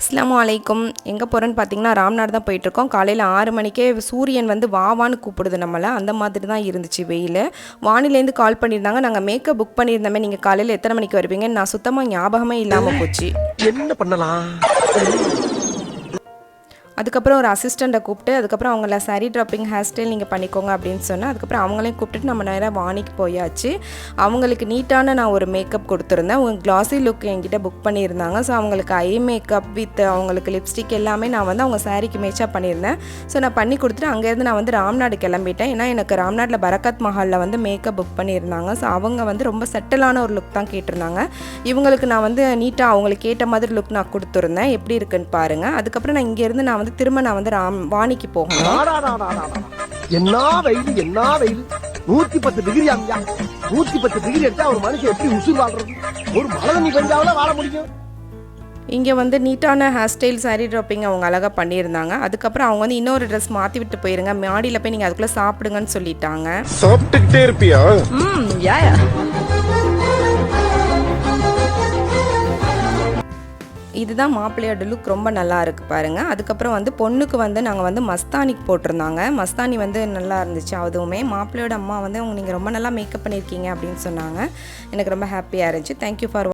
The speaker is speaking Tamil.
அஸ்ஸலாமு அலைக்கும். எங்கே போகிறோன்னு பார்த்தீங்கன்னா ராம்நாடு தான் போயிட்டுருக்கோம். காலையில் 6 மணிக்கே சூரியன் வந்து வாவான்னு கூப்பிடுது நம்மளை. அந்த மாதிரி தான் இருந்துச்சு வெயில். வானிலேருந்து கால் பண்ணியிருந்தாங்க. நாங்கள் மேக்கப் புக் பண்ணியிருந்தோமே, நீங்கள் காலையில் எத்தனை மணிக்கு வருவீங்கன்னு நான் சுத்தமாக ஞாபகமே இல்லாமல் போச்சு. என்ன பண்ணலாம்? அதுக்கப்புறம் ஒரு அசிஸ்டண்ட்டை கூப்பிட்டு அதுக்கப்புறம் அவங்கள சாரீ ட்ராப்பிங் ஹேர் ஸ்டைல் நீங்கள் பண்ணிக்கோங்க அப்படின்னு சொன்னால் அதுக்கப்புறம் அவங்களையும் கூப்பிட்டுட்டு நம்ம நேராக வாணிக்கு போயாச்சு. அவங்களுக்கு நீட்டான நான் ஒரு மேக்கப் கொடுத்துருந்தேன். அவங்க கிளாஸி லுக் என்கிட்ட புக் பண்ணியிருந்தாங்க. ஸோ அவங்களுக்கு ஐ மேக்கப் வித் அவங்களுக்கு லிப்ஸ்டிக் எல்லாமே நான் வந்து அவங்க சாரீக்கு மேட்சாக பண்ணியிருந்தேன். ஸோ நான் பண்ணி கொடுத்துட்டு அங்கேருந்து நான் வந்து ராம்நாடு கிளம்பிட்டேன். ஏன்னா எனக்கு ராம்நாட்டில் பரக்கத் மஹாலில் வந்து மேக்கப் புக் பண்ணியிருந்தாங்க. ஸோ அவங்க வந்து ரொம்ப செட்டிலான ஒரு லுக் தான் கேட்டிருந்தாங்க. இவங்களுக்கு நான் வந்து நீட்டாக அவங்களுக்கு கேட்ட மாதிரி லுக் நான் கொடுத்துருந்தேன். எப்படி இருக்குன்னு பாருங்கள். அதுக்கப்புறம் நான் இங்கேருந்து நான் வந்து திரும்ப நான் வந்து வாணிக்கு போகணும். என்ன வெயில், என்ன வெயில்! 110 டிகிரி ஆமியா. 110 டிகிரி எடுத்தா ஒரு மனுஷன் எப்படி உசுர் வாழ்றது? ஒரு மழை தண்ணி பெஞ்சாவில வாழ முடியும். இங்கே வந்து நீட்டான ஹேர் ஸ்டைல் சாரீ ட்ராப்பிங் அவங்க அழகாக பண்ணியிருந்தாங்க. அதுக்கப்புறம் அவங்க வந்து இன்னொரு ட்ரெஸ் மாற்றி விட்டு போயிருங்க, மாடியில் போய் நீங்கள் அதுக்குள்ளே சாப்பிடுங்கன்னு சொல்லிட்டாங்க. சாப்பிட்டுக்கிட்டே இருப்பியா? இதுதான் மாப்பிள்ளையோட லுக், ரொம்ப நல்லா இருக்குது பாருங்கள். அதுக்கப்புறம் வந்து பொண்ணுக்கு வந்து நாங்கள் வந்து மஸ்தானிக்கு போட்டிருந்தாங்க. மஸ்தானி வந்து நல்லா இருந்துச்சு. அதுவுமே மாப்பிள்ளையோட அம்மா வந்து நீங்கள் ரொம்ப நல்லா மேக்கப் பண்ணியிருக்கீங்க அப்படின்னு சொன்னாங்க. எனக்கு ரொம்ப ஹாப்பியாக இருந்துச்சு. Thank you for